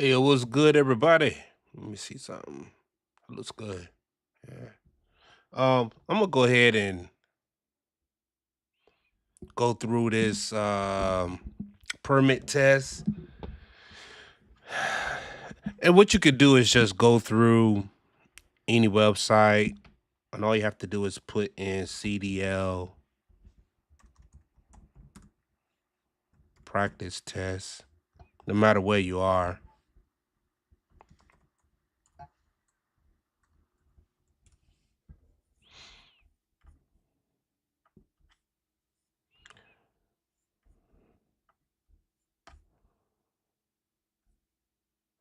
Hey, it was good, everybody. Let me see something. It looks good. Yeah. I'm gonna go ahead and go through this permit test. And what you could do is just go through any website, and all you have to do is put in CDL practice test, no matter where you are.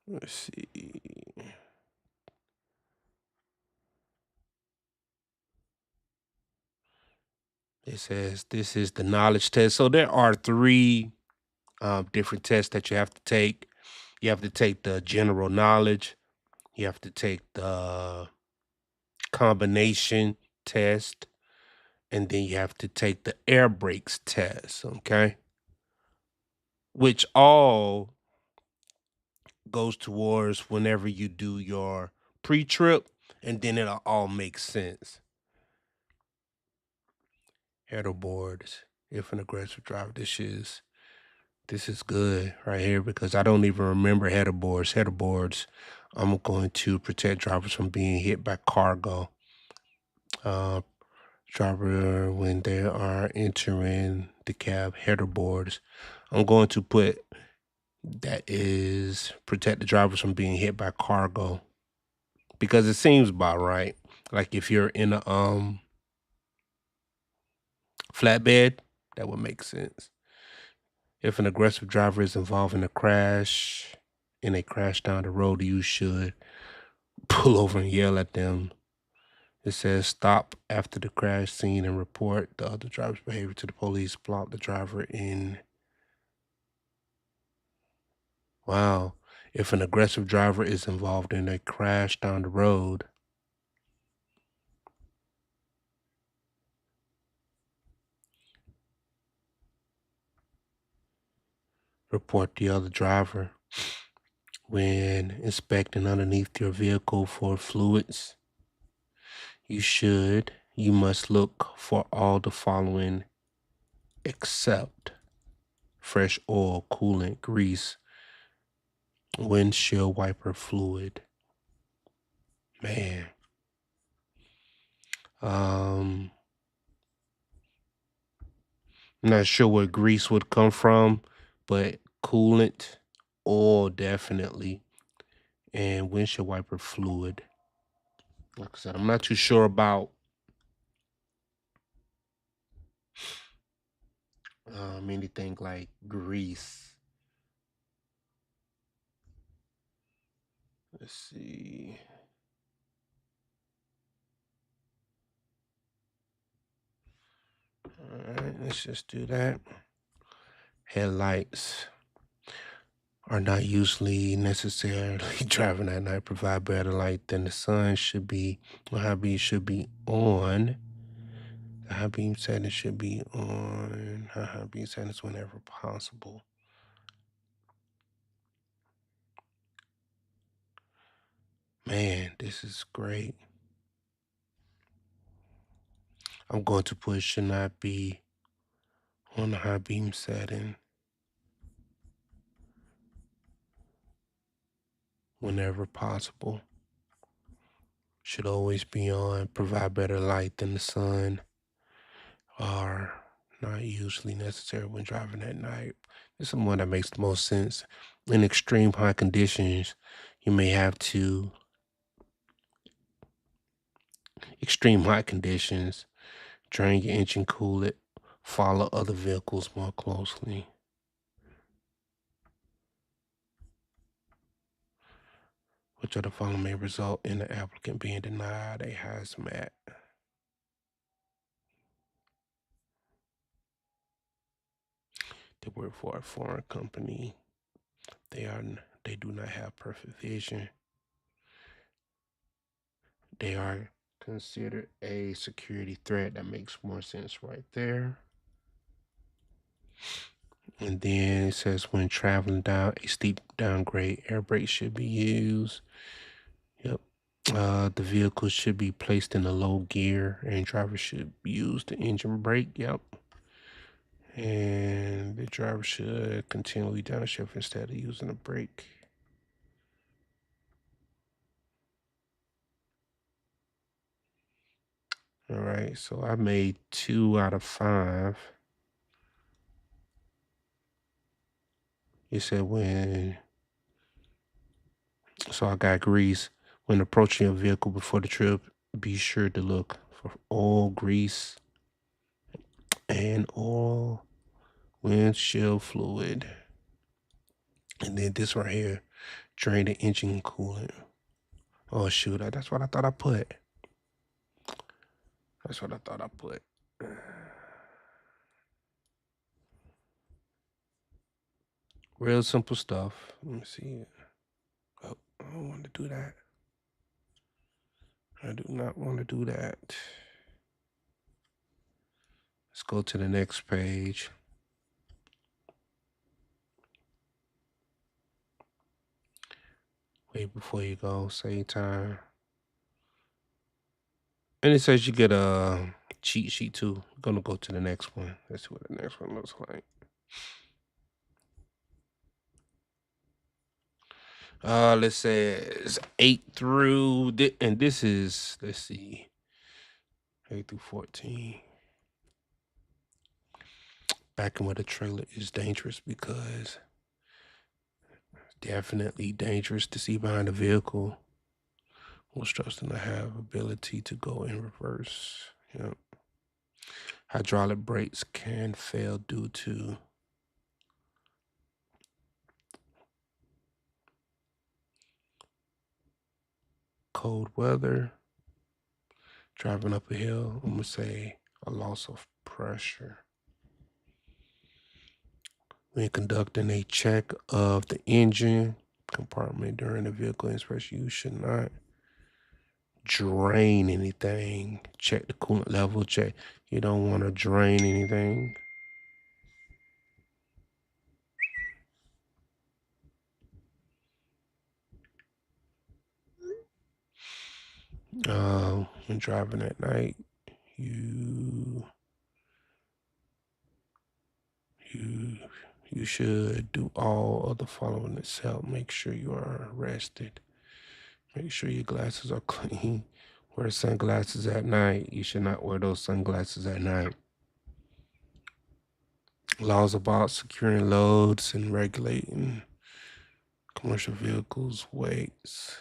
Let's see. It says this is the knowledge test. So there are three different tests that you have to take. You have to take the general knowledge. You have to take the combination test, and then you have to take the air brakes test. Okay, which all goes towards whenever you do your pre-trip, and then it'll all make sense. Header boards. If an aggressive driver, this is good right here because I don't even remember header boards. Header boards. I'm going to protect drivers from being hit by cargo. Uh, Driver when they are entering the cab, header boards. I'm going to put that is protect the drivers from being hit by cargo because it seems about right. Like if you're in a flatbed, that would make sense. If an aggressive driver is involved in a crash down the road, you should pull over and yell at them. It says stop after the crash scene and report the other driver's behavior to the police. Block the driver in. Wow. If an aggressive driver is involved in a crash down the road, report the other driver. When inspecting underneath your vehicle for fluids, you must look for all the following except fresh oil, coolant, grease, windshield wiper fluid. Man. I'm not sure where grease would come from, but coolant, oil definitely, and windshield wiper fluid. Like I said, I'm not too sure about anything like grease. Let's see. All right, let's just do that. Headlights are not usually necessarily driving at night. Provide better light than the sun should be. High beam should be on. The high beam setting should be on. High beam settings whenever possible. Man, this is great. I'm going to put should not be on the high beam setting whenever possible. Should always be on. Provide better light than the sun. Are not usually necessary when driving at night. This is the one that makes the most sense. In extreme high conditions, you may have to extreme high conditions, drain your engine coolant, follow other vehicles more closely. Which of the following may result in the applicant being denied a hazmat? They work for a foreign company. They do not have perfect vision. They are considered a security threat. That makes more sense right there. And then it says when traveling down a steep downgrade, air brakes should be used. Yep. The vehicle should be placed in a low gear and driver should use the engine brake. Yep. And the driver should continually downshift instead of using a brake. All right, so I made 2 out of 5. It said so I got grease. When approaching a vehicle before the trip, be sure to look for oil, grease, and oil, windshield fluid. And then this right here, drain the engine coolant. Oh shoot, that's what I thought I put. That's what I thought I put. Real simple stuff. Let me see. Oh, I don't want to do that. I do not want to do that. Let's go to the next page. Wait before you go, same time. And it says you get a cheat sheet too. I'm gonna go to the next one. Let's see what the next one looks like. Let's say it's 8 through, and this is, let's see, 8 through 14. Backing with a trailer is dangerous because it's definitely dangerous to see behind a vehicle. Most trucks do not have ability to go in reverse. Yep. Hydraulic brakes can fail due to cold weather, driving up a hill. I'm gonna say a loss of pressure. When conducting a check of the engine compartment during the vehicle inspection, you should not drain anything. Check the coolant level. Check. You don't want to drain anything. When driving at night, you you should do all of the following itself. Make sure you are rested. Make sure your glasses are clean. Wear sunglasses at night. You should not wear those sunglasses at night. Laws about securing loads and regulating commercial vehicles' weights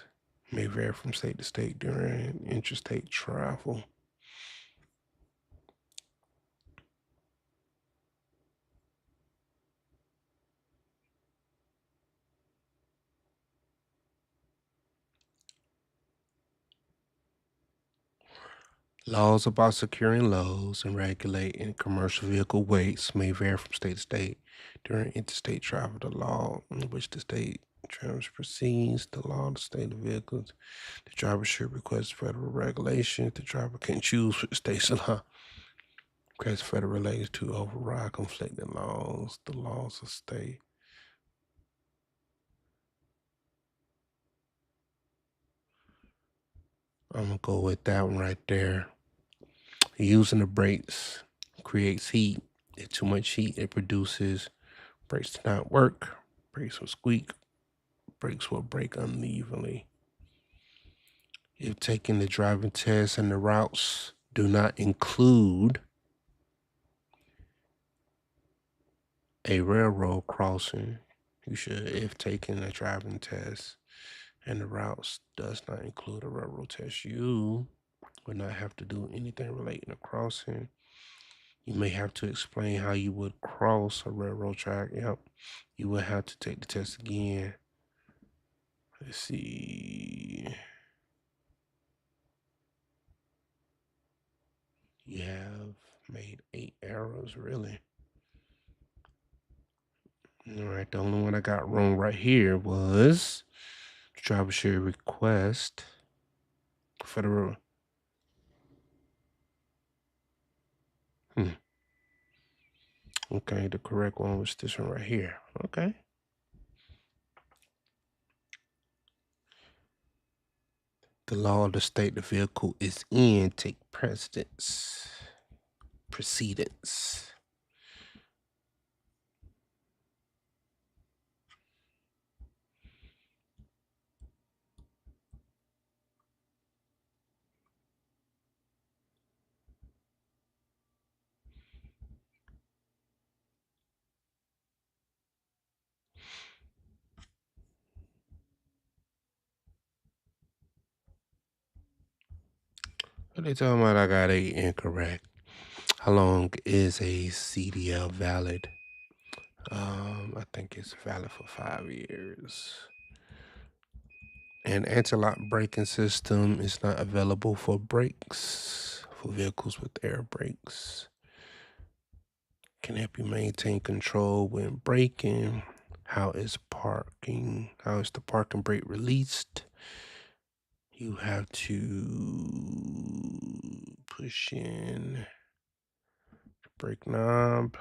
may vary from state to state during interstate travel. Laws about securing loads and regulating commercial vehicle weights may vary from state to state during interstate travel. The law in which the state travels proceeds, the law of the state of vehicles. The driver should request federal regulations. The driver can choose for the state's law. Request federal regulations to override conflicting laws. The laws of state. I'm gonna go with that one right there. Using the brakes creates heat. If too much heat, it produces brakes do not work. Brakes will squeak. Brakes will break unevenly. If taking the driving test and the routes do not include a railroad crossing, you should, if taking the driving test and the routes does not include a railroad test, you would not have to do anything relating to crossing. You may have to explain how you would cross a railroad track. Yep. You would have to take the test again. Let's see. You have made 8 errors, really. All right, the only one I got wrong right here was the driver should request federal. Okay, the correct one was this one right here. Okay. The law of the state the vehicle is in take precedence. Precedence. What they talking about? I got a incorrect. How long is a CDL valid? I think it's valid for 5 years. An anti-lock braking system is not available for brakes for vehicles with air brakes. Can help you maintain control when braking. How is parking? How is the parking brake released? You have to push in the brake knob.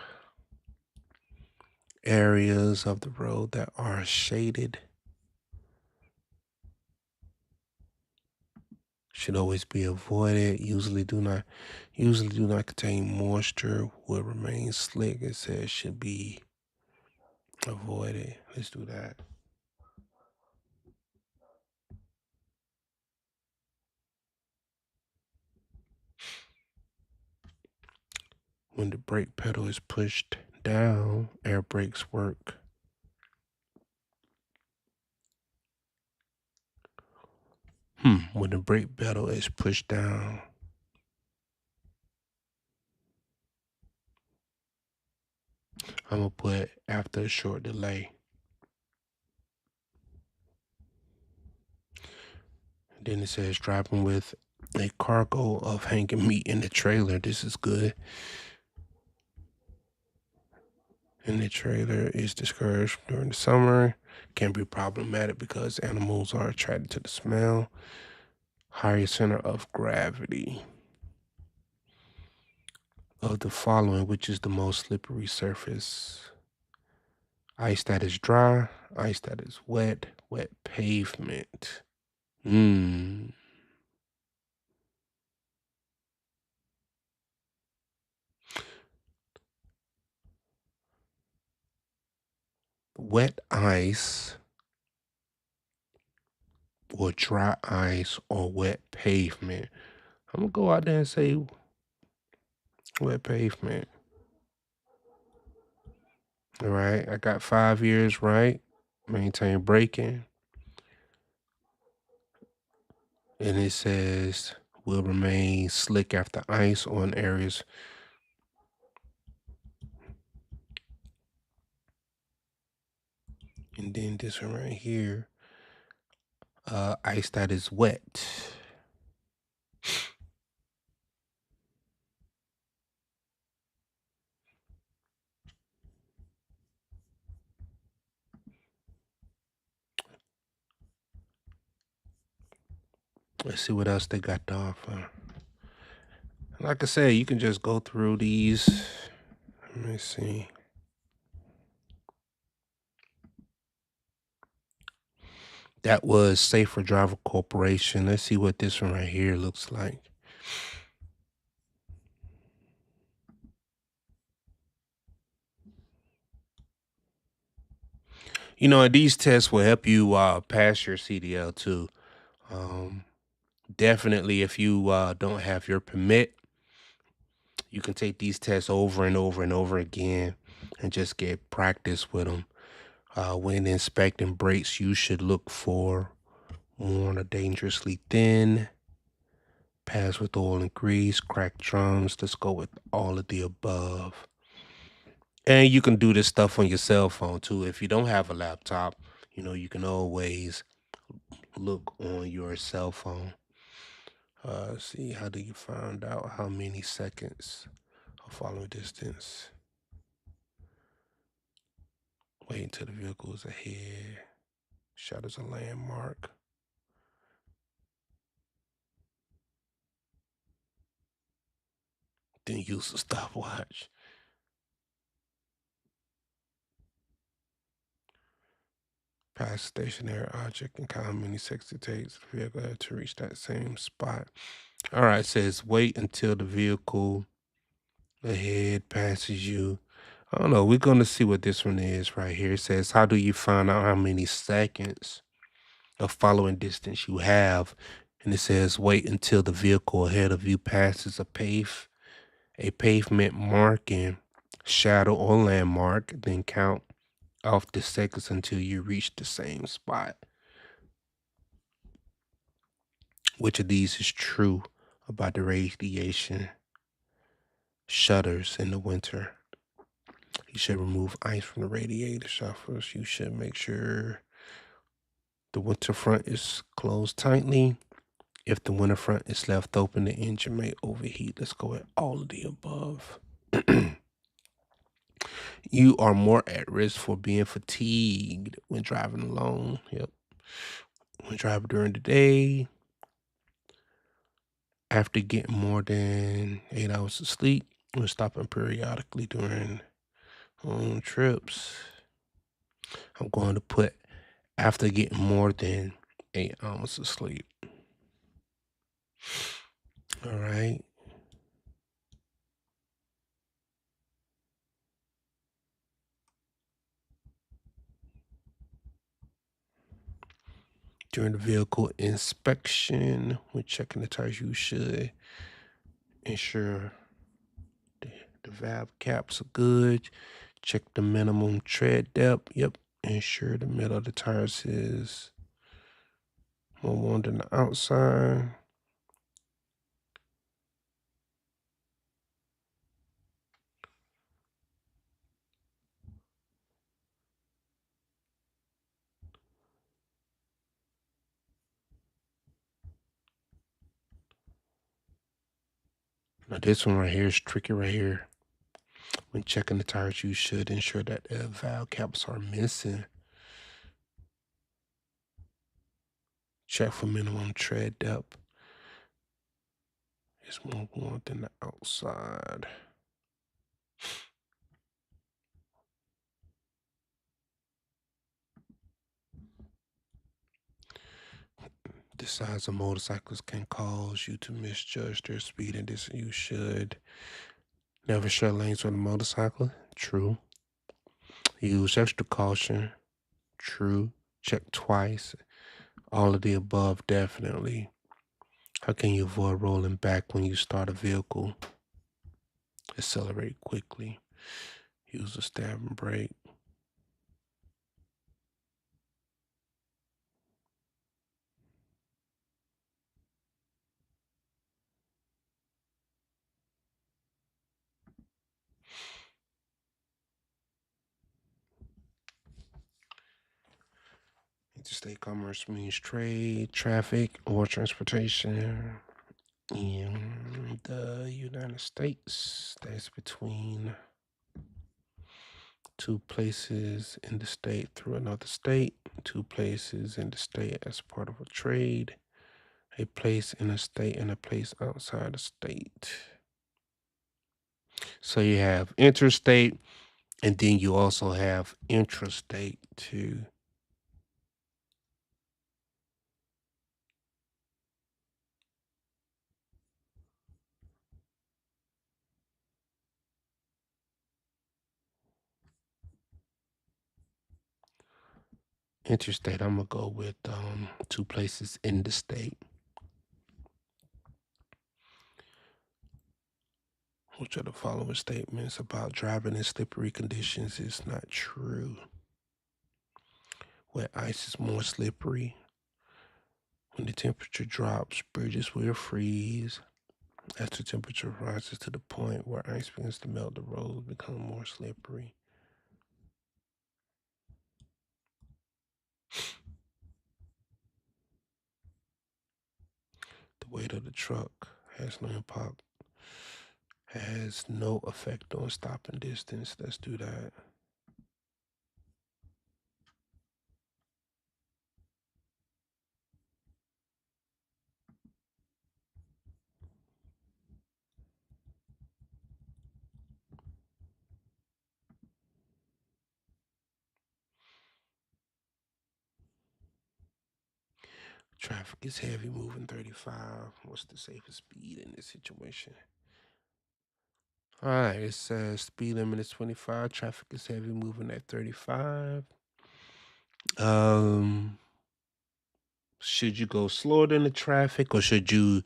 Areas of the road that are shaded should always be avoided. Usually do not contain moisture, will remain slick. It says should be avoided. Let's do that. When the brake pedal is pushed down, air brakes work. When the brake pedal is pushed down, I'm gonna put after a short delay. Then it says driving with a cargo of hanging meat in the trailer. This is good. And the trailer is discouraged during the summer. Can be problematic because animals are attracted to the smell. Higher center of gravity. Of the following, which is the most slippery surface? Ice that is dry, ice that is wet, wet pavement. Wet ice or dry ice or wet pavement. I'm gonna go out there and say wet pavement. All right, I got 5 years, right? Maintain braking. And it says will remain slick after ice on areas. And then this one right here, ice that is wet. Let's see what else they got to offer. Like I said, you can just go through these. Let me see. That was Safer Driver Corporation. Let's see what this one right here looks like. You know, these tests will help you pass your CDL too. Definitely, if you don't have your permit, you can take these tests over and over and over again and just get practice with them. When inspecting brakes, you should look for worn or dangerously thin, pads with oil and grease, cracked drums. Let's go with all of the above. And you can do this stuff on your cell phone too. If you don't have a laptop, you know, you can always look on your cell phone. See, how do you find out how many seconds of following distance? Wait until the vehicle is ahead. Shadows a landmark. Then use a stopwatch. Pass stationary object and count how many seconds it takes the vehicle to reach that same spot. All right, it says wait until the vehicle ahead passes you. I don't know. We're gonna see what this one is right here. It says, how do you find out how many seconds of following distance you have? And it says, wait until the vehicle ahead of you passes a pavement marking, shadow or landmark, then count off the seconds until you reach the same spot. Which of these is true about the radiation shutters in the winter? You should remove ice from the radiator shutters. You should make sure the winter front is closed tightly. If the winter front is left open, the engine may overheat. Let's go with all of the above. You are more at risk for being fatigued when driving alone. Yep. When driving during the day, after getting more than 8 hours of sleep, when stopping periodically during long trips. I'm going to put after getting more than 8 hours of sleep. All right. During the vehicle inspection, when checking the tires, you should ensure the valve caps are good. Check the minimum tread depth. Yep. Ensure the middle of the tires is more worn than the outside. Now this one right here is tricky right here. When checking the tires, you should ensure that the valve caps are missing. Check for minimum tread depth. It's more worn than the outside. The size of motorcycles can cause you to misjudge their speed and distance. You should never share lanes with a motorcycle. True. Use extra caution. True. Check twice. All of the above, definitely. How can you avoid rolling back when you start a vehicle? Accelerate quickly. Use a stab and brake. Interstate commerce means trade, traffic, or transportation in the United States. That's between two places in the state through another state, two places in the state as part of a trade, a place in a state, and a place outside the state. So you have interstate, and then you also have intrastate too. Interstate, I'm gonna go with two places in the state. Which of the following statements about driving in slippery conditions is not true? Wet ice is more slippery. When the temperature drops, bridges will freeze. As the temperature rises to the point where ice begins to melt, the roads become more slippery. The weight of the truck has no effect on stopping distance. Let's do that. Traffic is heavy, moving 35. What's the safest speed in this situation? All right, it says speed limit is 25. Traffic is heavy, moving at 35. Should you go slower than the traffic or should you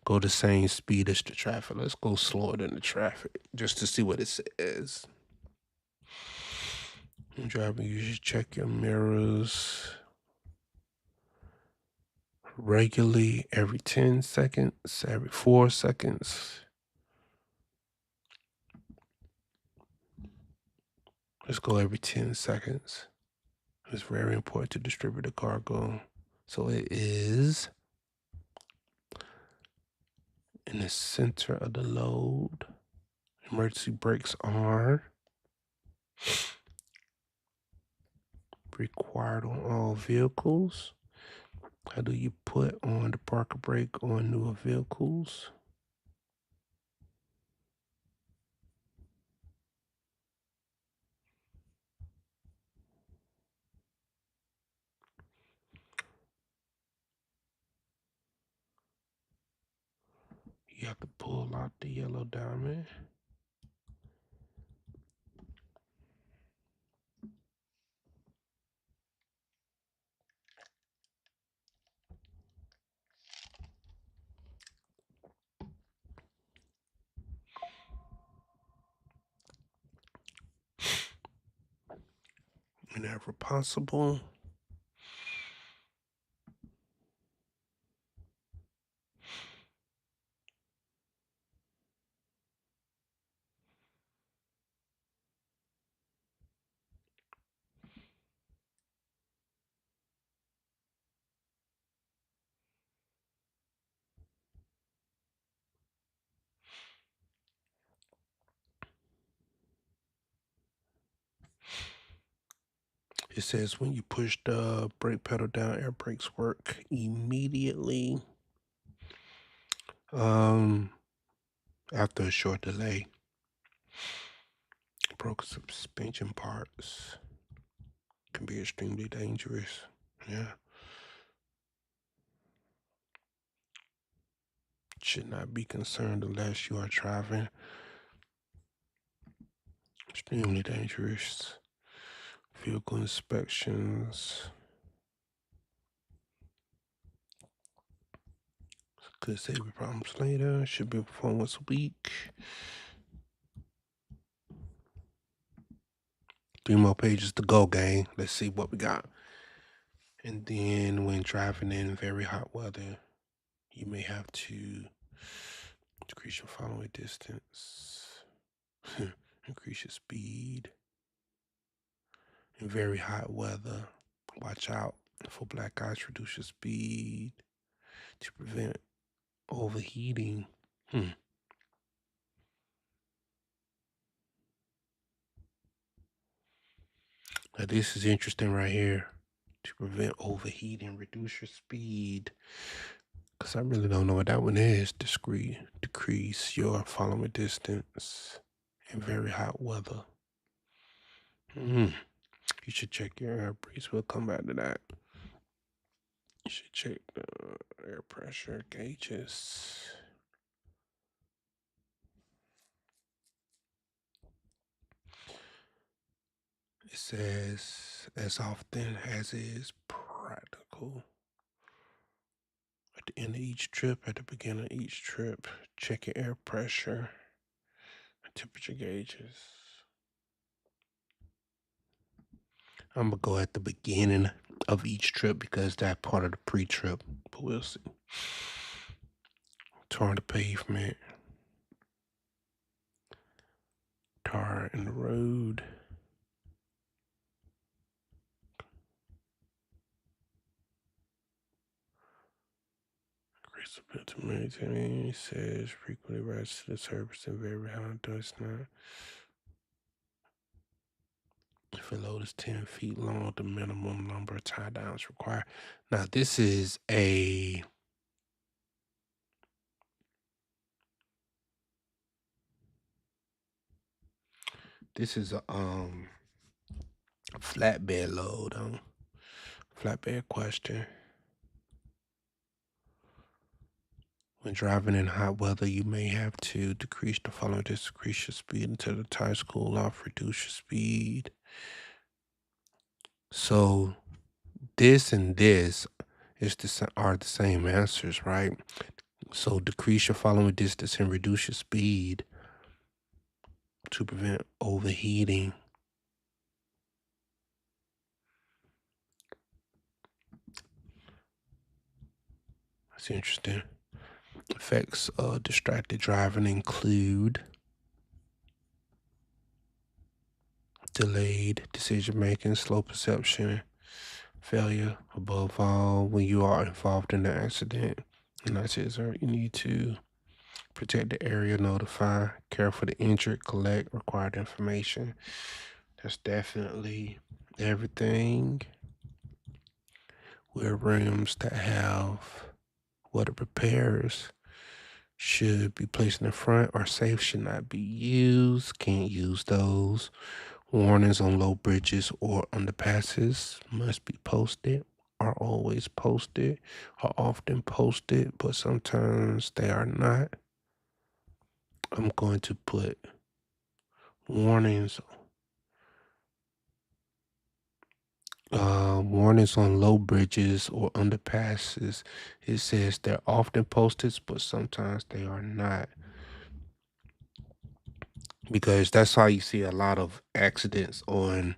go the same speed as the traffic? Let's go slower than the traffic just to see what it says. Driving, you should check your mirrors regularly every 10 seconds, every 4 seconds. Let's go every 10 seconds. It's very important to distribute the cargo. So it is in the center of the load. Emergency brakes are required on all vehicles. How do you put on the parking brake on newer vehicles? You have to pull out the yellow diamond. Whenever possible. It says when you push the brake pedal down, air brakes work immediately. After a short delay. Broken suspension parts can be extremely dangerous. Yeah. Should not be concerned unless you are driving. Extremely dangerous. Vehicle inspections. Could save you problems later. Should be performed once a week. 3 more pages to go, gang. Let's see what we got. And then when driving in very hot weather, you may have to decrease your following distance. Increase your speed. In very hot weather, watch out for black ice. Reduce your speed to prevent overheating. Now this is interesting right here. To prevent overheating, reduce your speed. Because I really don't know what that one is. Decrease your following distance in very hot weather. You should check your air brakes. We'll come back to that. You should check the air pressure gauges. It says, as often as is practical. At the end of each trip, at the beginning of each trip, check your air pressure and temperature gauges. I'm going to go at the beginning of each trip because that's part of the pre-trip, but we'll see. Tar on the pavement. Tar in the road. To maintain, says frequently rises to the surface and very high does not. If a load is 10 feet long, the minimum number of tie downs required. Now this is a flatbed load, flatbed question. When driving in hot weather, you may have to decrease the following distance, decrease your speed until the tires cool off, reduce your speed. So this and this are the same answers, right? So decrease your following distance and reduce your speed to prevent overheating. That's interesting. Effects of distracted driving include delayed decision making, slow perception, failure, above all, when you are involved in an accident. And that says, you need to protect the area, notify, care for the injured, collect required information. That's definitely everything. Wear rims that have water repairs should be placed in the front, or safe should not be used. Can't use those. Warnings on low bridges or underpasses must be posted, are always posted, are often posted, but sometimes they are not. I'm going to put warnings warnings on low bridges or underpasses. It says they're often posted, but sometimes they are not. Because that's how you see a lot of accidents on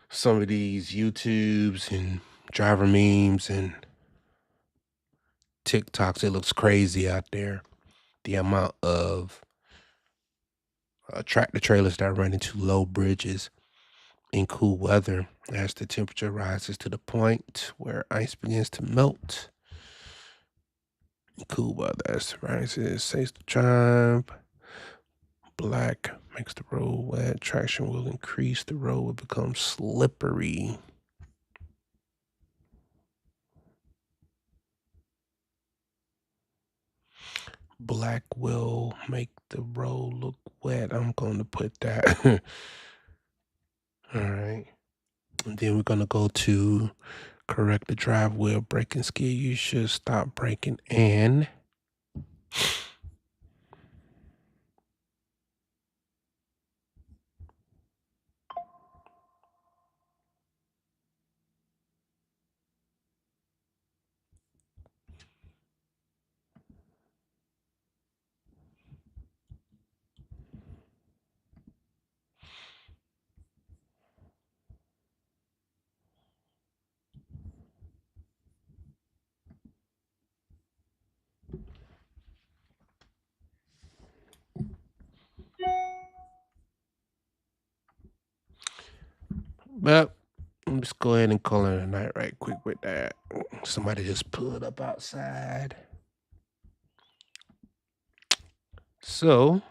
some of these YouTubes and driver memes and TikToks. It looks crazy out there. The amount of tractor trailers that run into low bridges in cool weather as the temperature rises to the point where ice begins to melt. In cool weather as it rises, saves the drive. Black makes the road wet. Traction will increase. The road will become slippery. Black will make the road look wet. I'm going to put that. All right. And then we're going to go to correct the drive wheel braking skill. You should stop braking and well, let's go ahead and call it a night right quick with that. Somebody just pulled up outside. So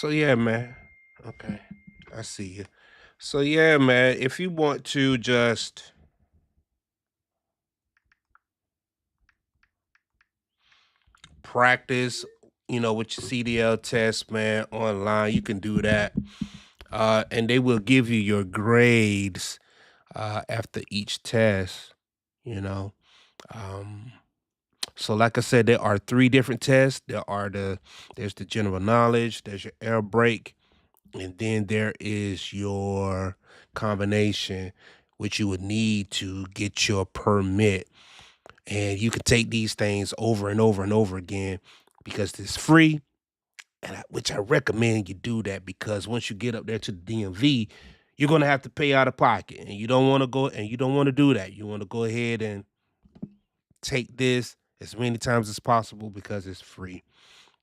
yeah, man. Okay. I see you. So yeah, man, if you want to just practice, with your CDL test, man, online, you can do that. And they will give you your grades after each test, you know. Um, so like I said, there are three different tests. There's the general knowledge, there's your air brake, and then there is your combination, which you would need to get your permit. And you can take these things over and over and over again because it's free. Which I recommend you do that, because once you get up there to the DMV, you're gonna have to pay out of pocket, and you don't want to do that. You want to go ahead and take this as many times as possible because it's free.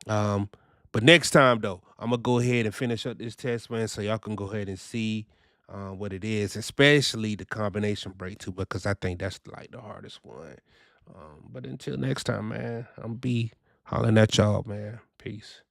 Um, but next time though, I'm gonna go ahead and finish up this test, man, so y'all can go ahead and see what it is, especially the combination break too, because I think that's like the hardest one. But until next time, man, I'm be hollering at y'all, man. Peace.